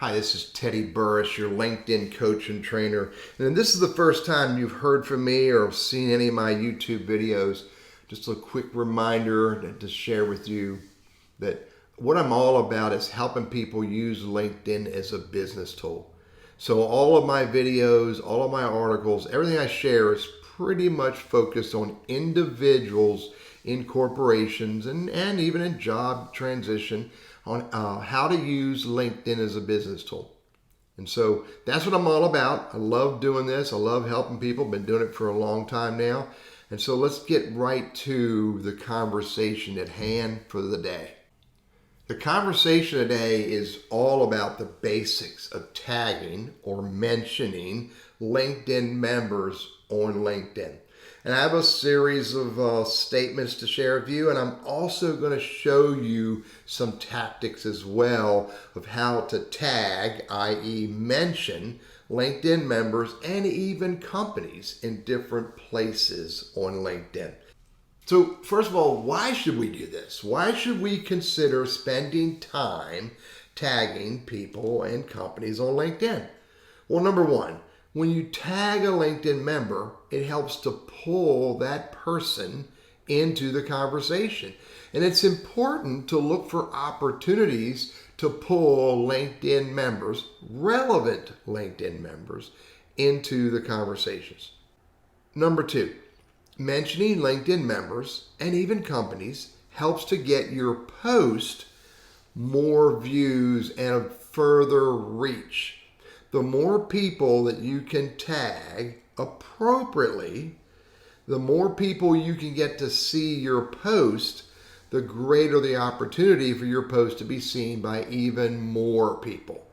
Hi, this is Teddy Burriss, your LinkedIn coach and trainer. And if this is the first time you've heard from me or seen any of my YouTube videos, just a quick reminder to share with you that what I'm all about is helping people use LinkedIn as a business tool. So all of my videos, all of my articles, everything I share is pretty much focused on individuals in corporations and even in job transition on how to use LinkedIn as a business tool. And so that's what I'm all about. I love doing this. I love helping people. Been doing it for a long time now. And so let's get right to the conversation at hand for the day. The conversation today is all about the basics of tagging or mentioning LinkedIn members on LinkedIn. And I have a series of statements to share with you, and I'm also going to show you some tactics as well of how to tag, i.e. mention LinkedIn members and even companies in different places on LinkedIn. So first of all, why should we do this? Why should we consider spending time tagging people and companies on LinkedIn? Well, number one, when you tag a LinkedIn member, it helps to pull that person into the conversation. And it's important to look for opportunities to pull LinkedIn members, relevant LinkedIn members, into the conversations. Number two, mentioning LinkedIn members and even companies helps to get your post more views and further reach. The more people that you can tag appropriately, the more people you can get to see your post, the greater the opportunity for your post to be seen by even more people.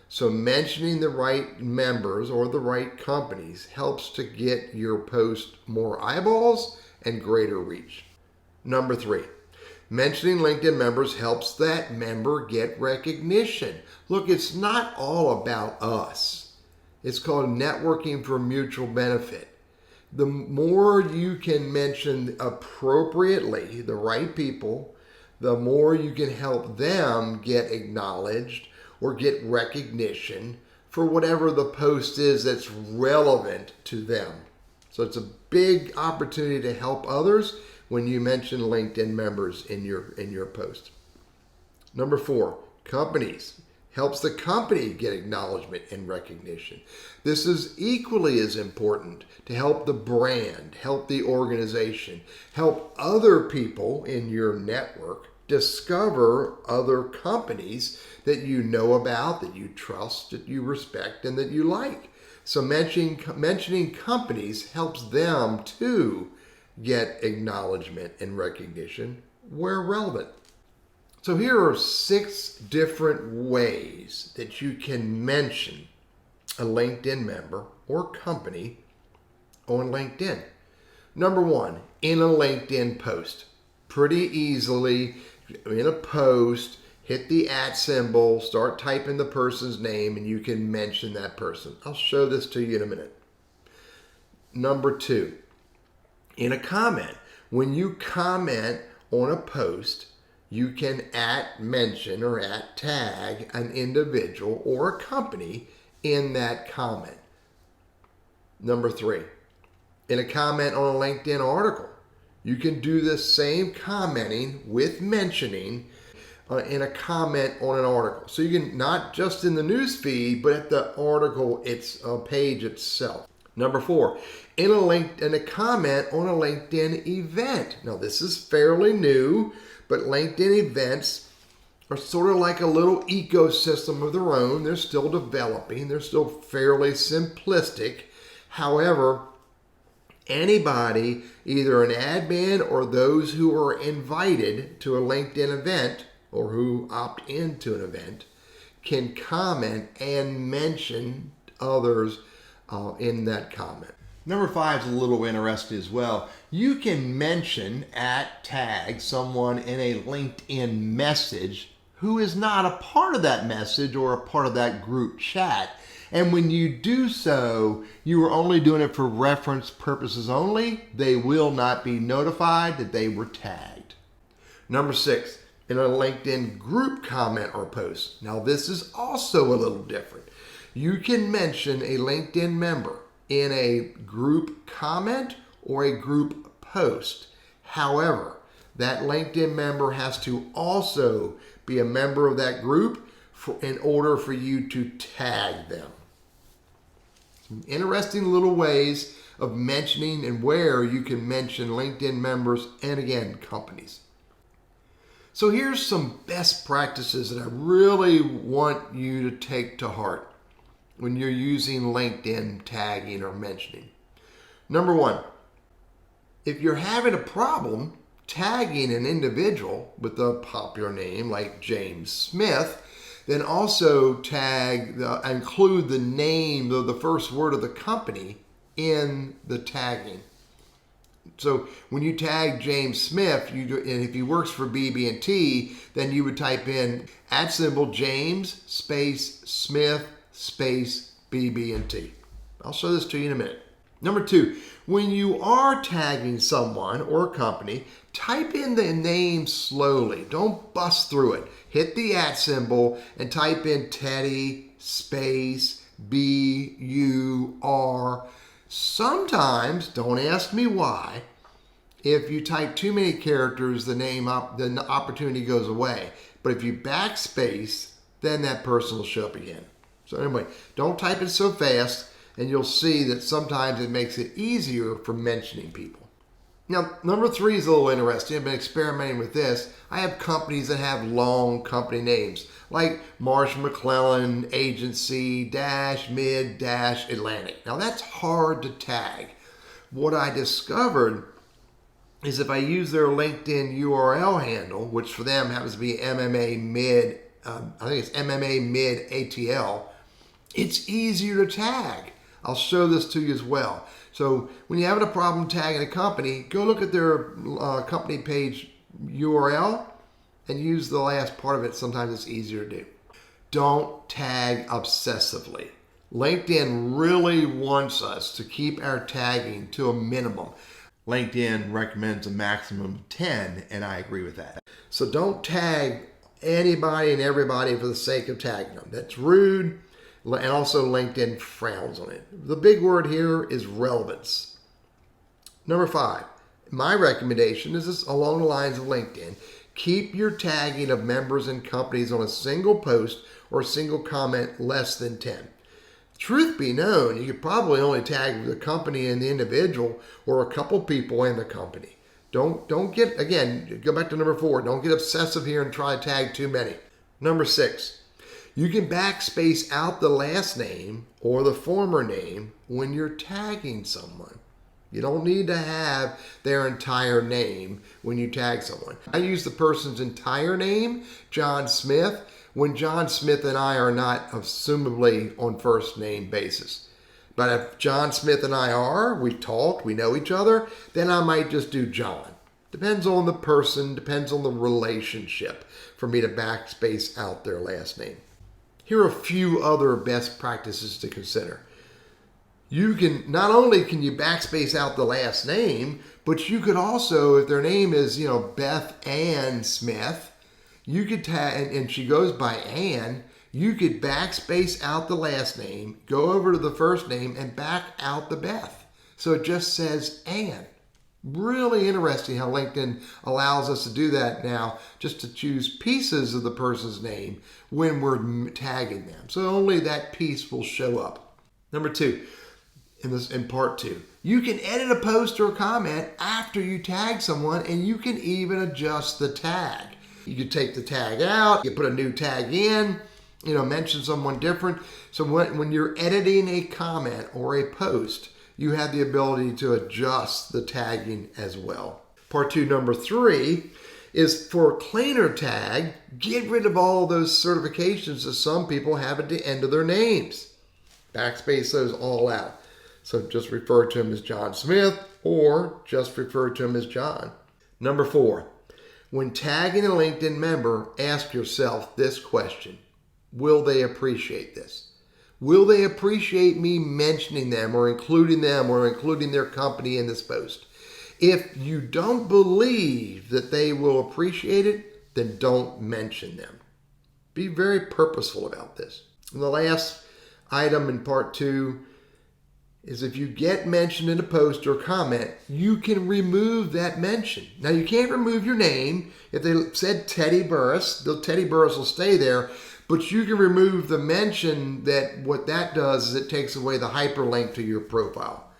So mentioning the right members or the right companies helps to get your post more eyeballs and greater reach. Number three, mentioning LinkedIn members helps that member get recognition. Look, it's not all about us. It's called networking for mutual benefit. The more you can mention appropriately the right people, the more you can help them get acknowledged or get recognition for whatever the post is that's relevant to them. So it's a big opportunity to help others when you mention LinkedIn members in your post. Number four, companies. Helps the company get acknowledgement and recognition. This is equally as important to help the brand, help the organization, help other people in your network discover other companies that you know about, that you trust, that you respect, and that you like. So mentioning companies helps them too get acknowledgement and recognition where relevant. So here are 6 different ways that you can mention a LinkedIn member or company on LinkedIn. Number one, in a LinkedIn post. Pretty easily, in a post, hit the @ symbol, start typing the person's name, and you can mention that person. I'll show this to you in a minute. Number two, in a comment. When you comment on a post, you can mention or tag an individual or a company in that comment. Number three, in a comment on a LinkedIn article, you can do the same commenting with mentioning in a comment on an article. So you can not just in the news feed, but at the article, its page itself. Number four, in a comment on a LinkedIn event. Now this is fairly new, but LinkedIn events are sort of like a little ecosystem of their own. They're still developing. They're still fairly simplistic. However, anybody, either an admin or those who are invited to a LinkedIn event or who opt into an event, can comment and mention others in that comment. Number 5 is a little interesting as well. You can mention tag someone in a LinkedIn message who is not a part of that message or a part of that group chat. And when you do so, you are only doing it for reference purposes only. They will not be notified that they were tagged. Number 6, in a LinkedIn group comment or post. Now, this is also a little different. You can mention a LinkedIn member in a group comment or a group post. However, that LinkedIn member has to also be a member of that group in order for you to tag them. Some interesting little ways of mentioning and where you can mention LinkedIn members and, again, companies. So here's some best practices that I really want you to take to heart when you're using LinkedIn tagging or mentioning. Number one, if you're having a problem tagging an individual with a popular name like James Smith, then also include the name of the first word of the company in the tagging. So when you tag James Smith, and if he works for BB&T, then you would type in @ James space Smith space BB&T. I'll show this to you in a minute. Number two, when you are tagging someone or a company, type in the name slowly. Don't bust through it. Hit the @ and type in Teddy space BUR. Sometimes, don't ask me why, if you type too many characters, the opportunity goes away. But if you backspace, then that person will show up again. So anyway, don't type it so fast, and you'll see that sometimes it makes it easier for mentioning people. Now, number three is a little interesting. I've been experimenting with this. I have companies that have long company names, like Marsh McClellan Agency Mid Atlantic. Now, that's hard to tag. What I discovered is if I use their LinkedIn URL handle, which for them happens to be MMA Mid, I think it's MMA Mid ATL, it's easier to tag. I'll show this to you as well. So when you're having a problem tagging a company, go look at their company page URL and use the last part of it. Sometimes it's easier to do. Don't tag obsessively. LinkedIn really wants us to keep our tagging to a minimum. LinkedIn recommends a maximum of 10, and I agree with that. So don't tag anybody and everybody for the sake of tagging them. That's rude. And also LinkedIn frowns on it. The big word here is relevance. Number 5, my recommendation is this along the lines of LinkedIn. Keep your tagging of members and companies on a single post or a single comment less than 10. Truth be known, you could probably only tag the company and the individual or a couple people in the company. Don't get, again, go back to number 4, don't get obsessive here and try to tag too many. Number 6, you can backspace out the last name or the former name when you're tagging someone. You don't need to have their entire name when you tag someone. I use the person's entire name, John Smith, when John Smith and I are not assumably on first name basis. But if John Smith and I are, we've talked, we know each other, then I might just do John. Depends on the person, depends on the relationship for me to backspace out their last name. Here are a few other best practices to consider. Not only can you backspace out the last name, but you could also, if their name is, Beth Ann Smith, you could tag, and she goes by Ann, you could backspace out the last name, go over to the first name, and back out the Beth. So it just says Ann. Really interesting how LinkedIn allows us to do that now, just to choose pieces of the person's name when we're tagging them. So only that piece will show up. Number 2, in part 2, you can edit a post or a comment after you tag someone, and you can even adjust the tag. You could take the tag out, you put a new tag in, mention someone different. So when you're editing a comment or a post, you have the ability to adjust the tagging as well. Part 2, number 3, is for a cleaner tag, get rid of all those certifications that some people have at the end of their names. Backspace those all out. So just refer to him as John Smith or just refer to him as John. Number 4, when tagging a LinkedIn member, ask yourself this question. Will they appreciate this? Will they appreciate me mentioning them or including their company in this post? If you don't believe that they will appreciate it, then don't mention them. Be very purposeful about this. And the last item in part 2 is if you get mentioned in a post or comment, you can remove that mention. Now, you can't remove your name. If they said Teddy Burriss, the Teddy Burriss will stay there, but you can remove the mention. That what that does is it takes away the hyperlink to your profile.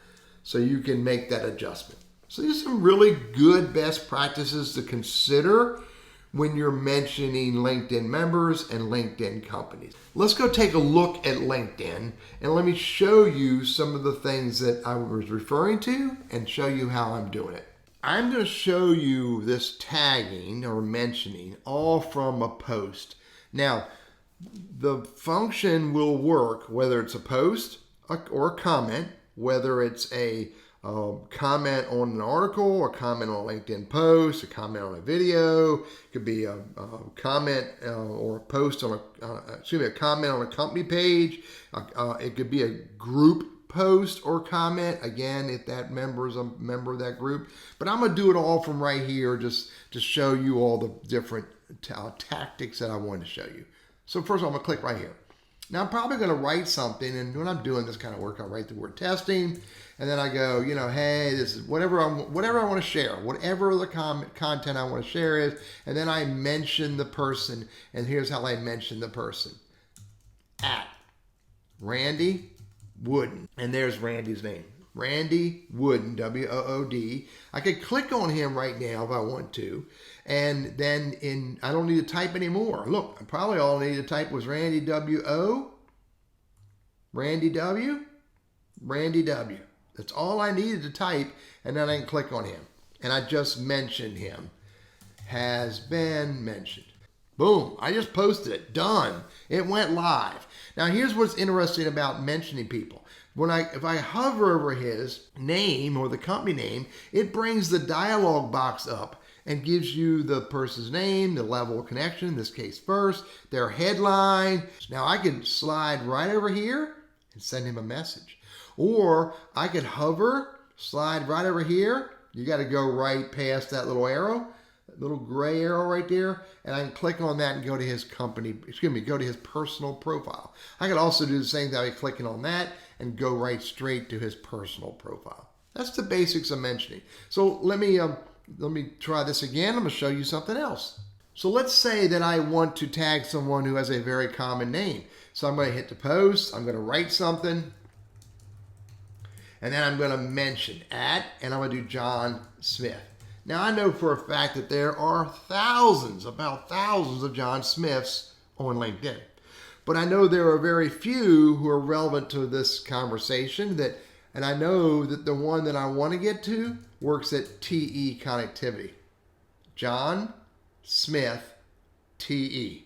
So you can make that adjustment. So these are some really good best practices to consider when you're mentioning LinkedIn members and LinkedIn companies. Let's go take a look at LinkedIn and let me show you some of the things that I was referring to and show you how I'm doing it. I'm going to show you this tagging or mentioning all from a post. Now, the function will work whether it's a post or a comment, whether it's a comment on an article, a comment on a LinkedIn post, a comment on a video. It could be a comment or a post on a comment on a company page. It could be a group post or comment, again, if that member is a member of that group. But I'm going to do it all from right here just to show you all the different tactics that I wanted to show you. So first I'm going to click right here. Now I'm probably going to write something, and when I'm doing this kind of work, I'll write the word testing, and then I go, hey, this is whatever I want to share, whatever the content I want to share is, and then I mention the person, and here's how I mention the person. At Randy Wooden, and there's Randy's name. Randy Wooden, W-O-O-D. I could click on him right now if I want to, and then I don't need to type anymore. Look, probably all I need to type was Randy W-O, Randy W, Randy W. That's all I needed to type, and then I can click on him. And I just mentioned him. Has been mentioned. Boom, I just posted it, done. It went live. Now here's what's interesting about mentioning people. If I hover over his name or the company name, it brings the dialog box up and gives you the person's name, the level of connection, in this case first, their headline. Now I can slide right over here and send him a message. Or I could hover, slide right over here. You got to go right past that little arrow, that little gray arrow right there, and I can click on that and go to his go to his personal profile. I could also do the same thing by clicking on that and go right straight to his personal profile. That's the basics of mentioning. So let me try this again. I'm going to show you something else. So let's say that I want to tag someone who has a very common name. So I'm going to hit the post. I'm going to write something. And then I'm going to mention and I'm going to do John Smith. Now I know for a fact that there are about thousands of John Smiths on LinkedIn. But I know there are very few who are relevant to this conversation and I know that the one that I want to get to works at TE Connectivity. John Smith, TE.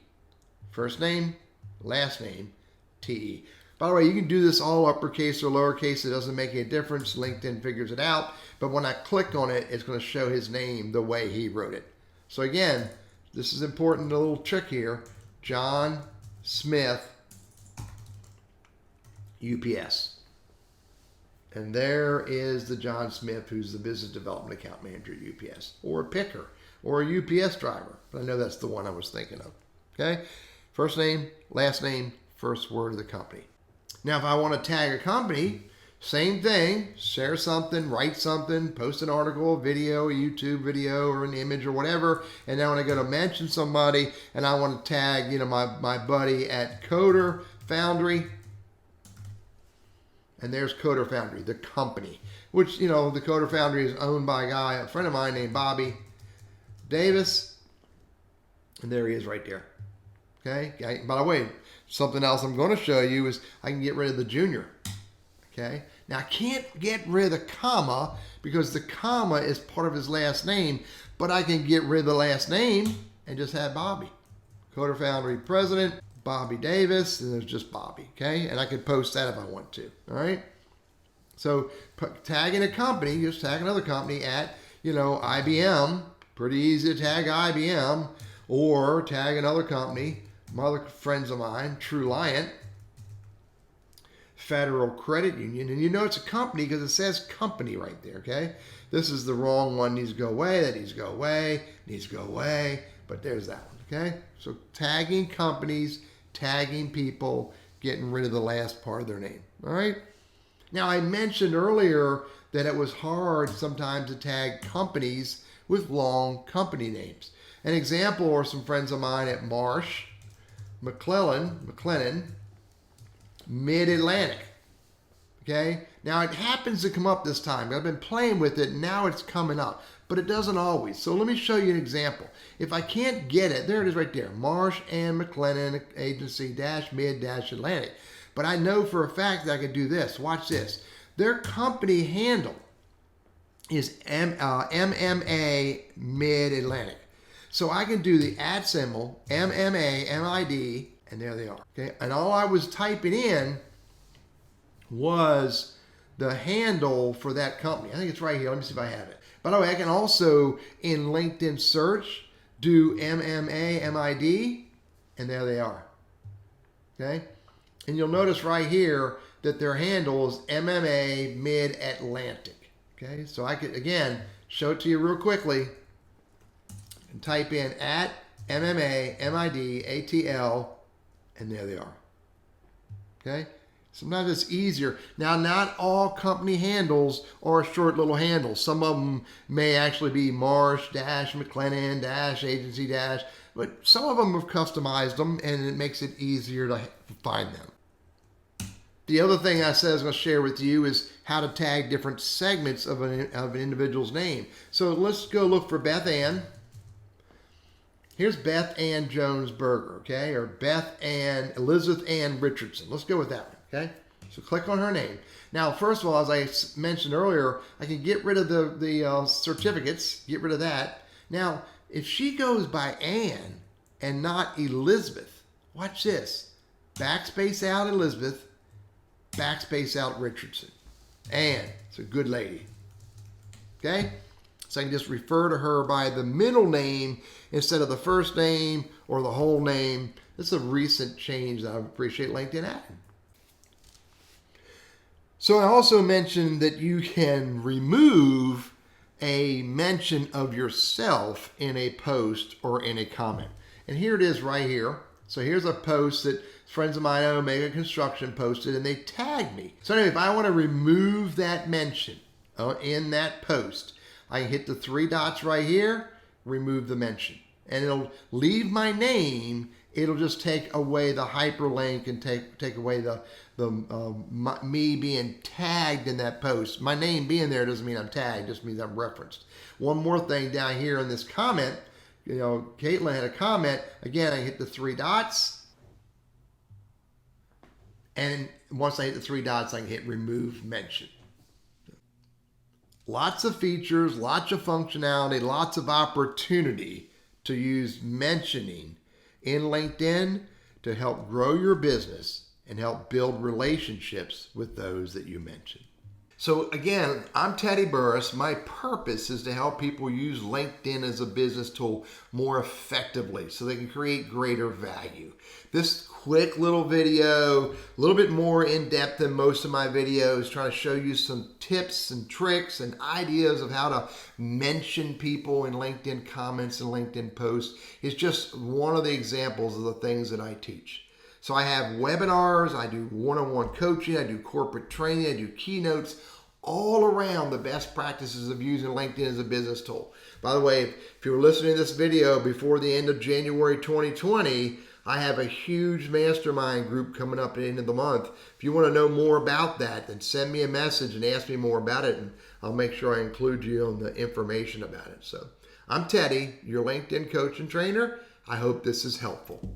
First name, last name, TE. By the way, you can do this all uppercase or lowercase. It doesn't make any difference. LinkedIn figures it out. But when I click on it, it's going to show his name the way he wrote it. So again, this is important, a little trick here. John Smith, UPS. And there is the John Smith, who's the business development account manager at UPS, or a picker, or a UPS driver. But I know that's the one I was thinking of. Okay? First name, last name, first word of the company. Now, if I want to tag a company, same thing, share something, write something, post an article, a video, a YouTube video, or an image or whatever. And now when I go to mention somebody and I want to tag, my buddy at Coder Foundry, and there's Coder Foundry, the company, which, the Coder Foundry is owned by a friend of mine named Bobby Davis. And there he is right there. Okay. By the way, something else I'm going to show you is I can get rid of the junior. Okay. Now I can't get rid of the comma because the comma is part of his last name, but I can get rid of the last name and just have Bobby. Coder Foundry President, Bobby Davis, and there's just Bobby. Okay. And I could post that if I want to. All right. So tagging a company, just tag another company at, IBM. Pretty easy to tag IBM, or tag another company. My other friends of mine, Truliant, Federal Credit Union, and it's a company because it says company right there, okay? This is the wrong one, needs to go away, that needs to go away, needs to go away. But there's that one, okay? So tagging companies, tagging people, getting rid of the last part of their name, all right? Now, I mentioned earlier that it was hard sometimes to tag companies with long company names. An example are some friends of mine at Marsh, McLennan, Mid-Atlantic. Okay? Now, it happens to come up this time. I've been playing with it, and now it's coming up. But it doesn't always. So let me show you an example. If I can't get it, there it is right there. Marsh and McLennan Agency Mid Atlantic. But I know for a fact that I can do this. Watch this. Their company handle is MMA Mid-Atlantic. So I can do the @ symbol, MMA, MID, and there they are. Okay? And all I was typing in was the handle for that company. I think it's right here. Let me see if I have it. By the way, I can also, in LinkedIn search, do MMA, MID, and there they are. Okay? And you'll notice right here that their handle is MMA Mid-Atlantic. Okay? So I could, again, show it to you real quickly. And type in @MMA, MID, ATL, and there they are. Okay? Sometimes it's easier. Now, not all company handles are short little handles. Some of them may actually be Marsh - McLennan - Agency - but some of them have customized them, and it makes it easier to find them. The other thing I said I was going to share with you is how to tag different segments of an individual's name. So let's go look for Beth Ann. Here's Beth Ann Jones Berger, okay, or Elizabeth Ann Richardson. Let's go with that one. Okay, so click on her name. Now, first of all, as I mentioned earlier, I can get rid of the certificates, get rid of that. Now, if she goes by Ann and not Elizabeth, watch this. Backspace out Elizabeth, backspace out Richardson. Ann, it's a good lady. Okay, so I can just refer to her by the middle name instead of the first name or the whole name. This is a recent change that I appreciate LinkedIn adding. So I also mentioned that you can remove a mention of yourself in a post or in a comment. And here it is right here. So here's a post that friends of mine at Omega Construction posted, and they tagged me. So anyway, if I want to remove that mention in that post, I can hit the 3 dots right here, remove the mention. And it'll leave my name. It'll just take away the hyperlink and take away me being tagged in that post. My name being there doesn't mean I'm tagged, just means I'm referenced. One more thing down here in this comment, Caitlin had a comment. Again, I hit the 3 dots. And once I hit the 3 dots, I can hit remove mention. Lots of features, lots of functionality, lots of opportunity to use mentioning in LinkedIn to help grow your business and help build relationships with those that you mention. So again, I'm Teddy Burriss. My purpose is to help people use LinkedIn as a business tool more effectively so they can create greater value. This quick little video, a little bit more in depth than most of my videos, trying to show you some tips and tricks and ideas of how to mention people in LinkedIn comments and LinkedIn posts, is just one of the examples of the things that I teach. So I have webinars, I do one-on-one coaching, I do corporate training, I do keynotes, all around the best practices of using LinkedIn as a business tool. By the way, if you were listening to this video before the end of January 2020, I have a huge mastermind group coming up at the end of the month. If you want to know more about that, then send me a message and ask me more about it, and I'll make sure I include you on the information about it. So I'm Teddy, your LinkedIn coach and trainer. I hope this is helpful.